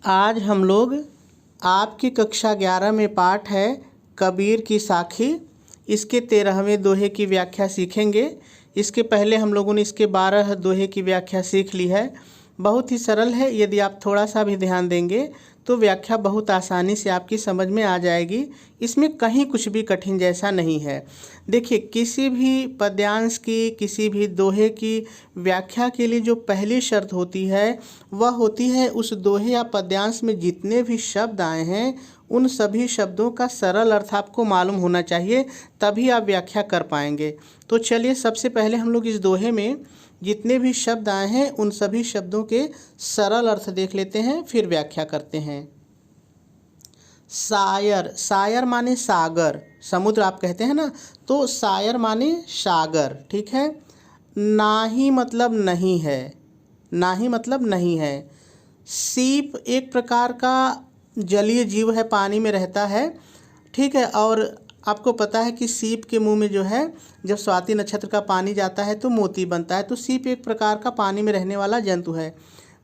आज हम लोग आपकी कक्षा 11 में पाठ है कबीर की साखी। इसके 13वें दोहे की व्याख्या सीखेंगे। इसके पहले हम लोगों ने इसके 12 दोहे की व्याख्या सीख ली है। बहुत ही सरल है, यदि आप थोड़ा सा भी ध्यान देंगे तो व्याख्या बहुत आसानी से आपकी समझ में आ जाएगी। इसमें कहीं कुछ भी कठिन जैसा नहीं है। देखिए, किसी भी पद्यांश की, किसी भी दोहे की व्याख्या के लिए जो पहली शर्त होती है वह होती है उस दोहे या पद्यांश में जितने भी शब्द आए हैं उन सभी शब्दों का सरल अर्थ आपको मालूम होना चाहिए, तभी आप व्याख्या कर पाएंगे। तो चलिए, सबसे पहले हम लोग इस दोहे में जितने भी शब्द आए हैं उन सभी शब्दों के सरल अर्थ देख लेते हैं, फिर व्याख्या करते हैं। सायर, सायर माने सागर, समुद्र आप कहते हैं ना, तो सायर माने सागर, ठीक है। नाही मतलब नहीं है, नाही मतलब नहीं है। सीप एक प्रकार का जलीय जीव है, पानी में रहता है, ठीक है। और आपको पता है कि सीप के मुंह में जो है, जब स्वाति नक्षत्र का पानी जाता है तो मोती बनता है। तो सीप एक प्रकार का पानी में रहने वाला जंतु है।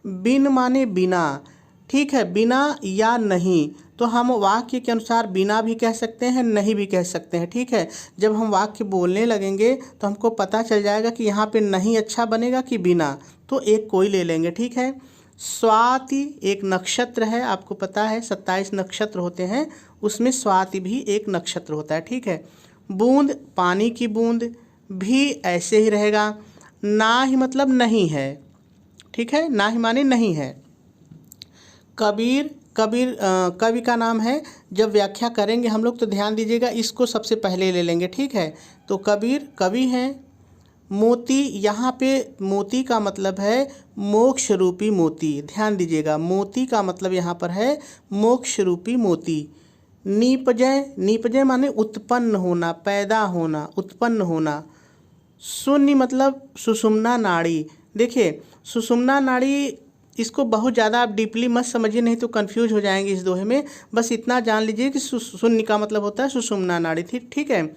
बिन माने बिना, ठीक है, बिना या नहीं। तो हम वाक्य के अनुसार बिना भी कह सकते हैं, नहीं भी कह सकते हैं, ठीक है। जब हम वाक्य बोलने लगेंगे तो हमको पता चल जाएगा कि यहाँ पे नहीं अच्छा बनेगा कि बिना, तो एक कोई ले लेंगे, ठीक है। स्वाति एक नक्षत्र है, आपको पता है 27 नक्षत्र होते हैं, उसमें स्वाति भी एक नक्षत्र होता है, ठीक है। बूंद पानी की बूंद भी ऐसे ही रहेगा। ना ही मतलब नहीं है, ठीक है, ना ही माने नहीं है। कबीर, कबीर कवि का नाम है। जब व्याख्या करेंगे हम लोग तो ध्यान दीजिएगा, इसको सबसे पहले ले लेंगे, ठीक है। तो कबीर कवि हैं। मोती, यहाँ पे मोती का मतलब है मोक्ष रूपी मोती, ध्यान दीजिएगा, मोती का मतलब यहाँ पर है मोक्ष रूपी मोती। नीपजय, नीपजय माने उत्पन्न होना, पैदा होना, उत्पन्न होना। शून्य मतलब सुषुम्ना नाड़ी। देखिए, सुषुम्ना नाड़ी, इसको बहुत ज़्यादा आप डीपली मत समझिए, नहीं तो कंफ्यूज हो जाएंगे इस दोहे में। बस इतना जान लीजिए कि शून्य का मतलब होता है सुषुम्ना नाड़ी, ठीक है।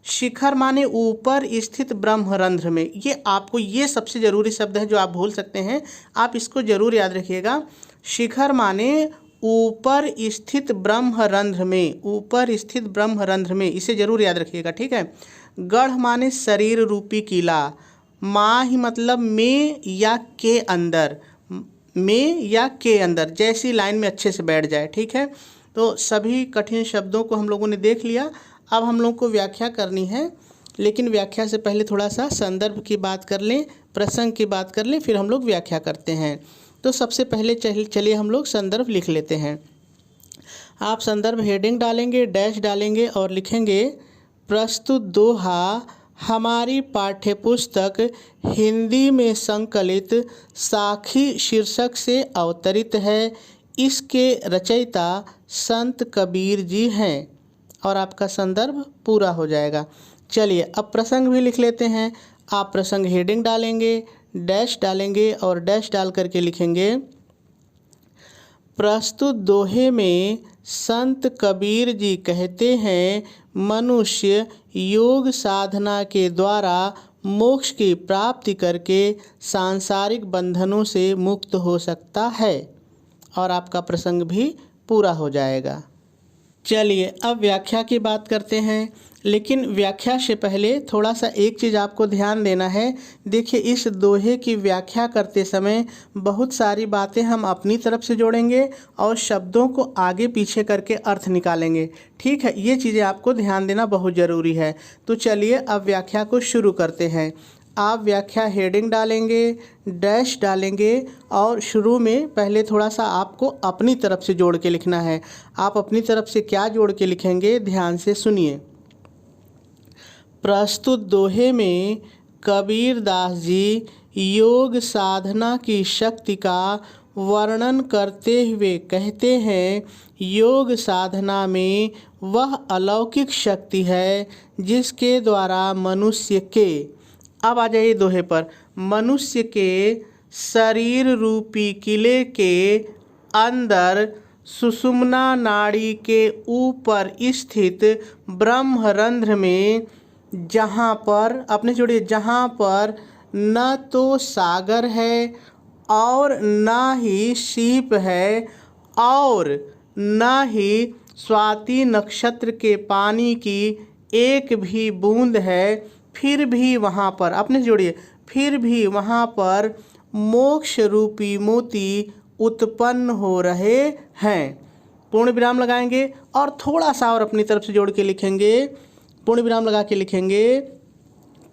शिखर माने ऊपर स्थित ब्रह्मरंध्र में। ये आपको, ये सबसे ज़रूरी शब्द है जो आप भूल सकते हैं, आप इसको ज़रूर याद रखिएगा। शिखर माने ऊपर स्थित ब्रह्मरंध्र में, ऊपर स्थित ब्रह्मरंध्र में, इसे ज़रूर याद रखिएगा, ठीक है। गढ़ माने शरीर रूपी किला। माह मतलब में या के अंदर, में या के अंदर, जैसी लाइन में अच्छे से बैठ जाए, ठीक है। तो सभी कठिन शब्दों को हम लोगों ने देख लिया। अब हम लोग को व्याख्या करनी है, लेकिन व्याख्या से पहले थोड़ा सा संदर्भ की बात कर लें, प्रसंग की बात कर लें, फिर हम लोग व्याख्या करते हैं। तो सबसे पहले चलिए हम लोग संदर्भ लिख लेते हैं। आप संदर्भ हेडिंग डालेंगे, डैश डालेंगे और लिखेंगे प्रस्तुत दोहा हमारी पाठ्यपुस्तक हिंदी में संकलित साखी शीर्षक से अवतरित है। इसके रचयिता संत कबीर जी हैं, और आपका संदर्भ पूरा हो जाएगा। चलिए, अब प्रसंग भी लिख लेते हैं। आप प्रसंग हेडिंग डालेंगे, डैश डालेंगे और डैश डाल करके लिखेंगे प्रस्तुत दोहे में संत कबीर जी कहते हैं मनुष्य योग साधना के द्वारा मोक्ष की प्राप्ति करके सांसारिक बंधनों से मुक्त हो सकता है, और आपका प्रसंग भी पूरा हो जाएगा। चलिए, अब व्याख्या की बात करते हैं, लेकिन व्याख्या से पहले थोड़ा सा एक चीज़ आपको ध्यान देना है। देखिए, इस दोहे की व्याख्या करते समय बहुत सारी बातें हम अपनी तरफ से जोड़ेंगे और शब्दों को आगे पीछे करके अर्थ निकालेंगे, ठीक है। ये चीज़ें आपको ध्यान देना बहुत ज़रूरी है। तो चलिए, अब व्याख्या को शुरू करते हैं। आप व्याख्या हेडिंग डालेंगे, डैश डालेंगे और शुरू में पहले थोड़ा सा आपको अपनी तरफ से जोड़ के लिखना है। आप अपनी तरफ से क्या जोड़ के लिखेंगे, ध्यान से सुनिए। प्रस्तुत दोहे में कबीर दास जी योग साधना की शक्ति का वर्णन करते हुए कहते हैं, योग साधना में वह अलौकिक शक्ति है जिसके द्वारा मनुष्य के, अब आ जाइए दोहे पर, मनुष्य के शरीर रूपी किले के अंदर सुषुम्ना नाड़ी के ऊपर स्थित ब्रह्मरंध्र में, जहाँ पर, अपने जोड़िए, जहाँ पर न तो सागर है और न ही सीप है और न ही स्वाति नक्षत्र के पानी की एक भी बूंद है, फिर भी वहाँ पर, अपने से जोड़िए, फिर भी वहाँ पर मोक्ष रूपी मोती उत्पन्न हो रहे हैं। पूर्ण विराम लगाएंगे और थोड़ा सा और अपनी तरफ से जोड़ के लिखेंगे, पूर्ण विराम लगा के लिखेंगे,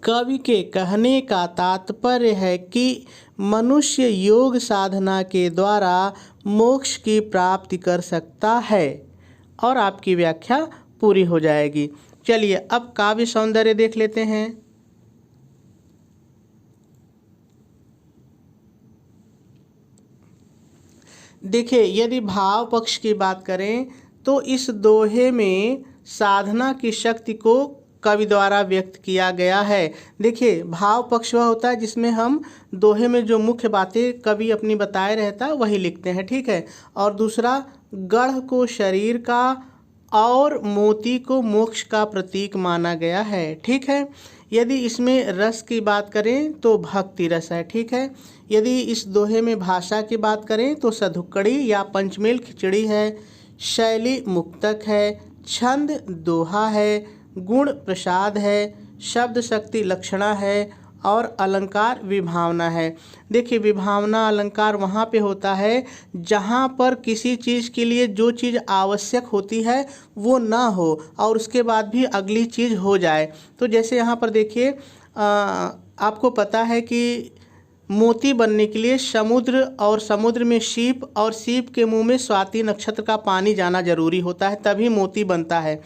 कवि के कहने का तात्पर्य है कि मनुष्य योग साधना के द्वारा मोक्ष की प्राप्ति कर सकता है। और आपकी व्याख्या पूरी हो जाएगी। चलिए अब काव्य सौंदर्य देख लेते हैं। देखिए, यदि भाव पक्ष की बात करें तो इस दोहे में साधना की शक्ति को कवि द्वारा व्यक्त किया गया है। देखिए, भाव पक्ष वह होता है जिसमें हम दोहे में जो मुख्य बातें कवि अपनी बताए रहता है वही लिखते हैं, ठीक है। और दूसरा, गढ़ को शरीर का और मोती को मोक्ष का प्रतीक माना गया है, ठीक है। यदि इसमें रस की बात करें तो भक्ति रस है, ठीक है। यदि इस दोहे में भाषा की बात करें तो सधुक्कड़ी या पंचमेल खिचड़ी है, शैली मुक्तक है, छंद दोहा है, गुण प्रसाद है, शब्द शक्ति लक्षणा है और अलंकार विभावना है। देखिए, विभावना अलंकार वहाँ पे होता है जहाँ पर किसी चीज़ के लिए जो चीज़ आवश्यक होती है वो ना हो और उसके बाद भी अगली चीज़ हो जाए। तो जैसे यहाँ पर देखिए, आपको पता है कि मोती बनने के लिए समुद्र और समुद्र में सीप और सीप के मुंह में स्वाति नक्षत्र का पानी जाना जरूरी होता है, तभी मोती बनता है।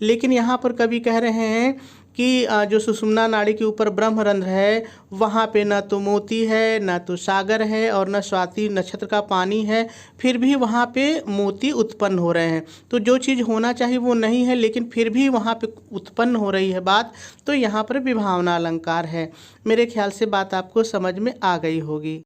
लेकिन यहाँ पर कवि कह रहे हैं कि जो सुषुम्ना नाड़ी के ऊपर ब्रह्मरंध्र है वहाँ पे न तो मोती है, न तो सागर है और न स्वाति नक्षत्र का पानी है, फिर भी वहाँ पे मोती उत्पन्न हो रहे हैं। तो जो चीज़ होना चाहिए वो नहीं है, लेकिन फिर भी वहाँ पे उत्पन्न हो रही है बात, तो यहाँ पर विभावना अलंकार है। मेरे ख्याल से बात आपको समझ में आ गई होगी।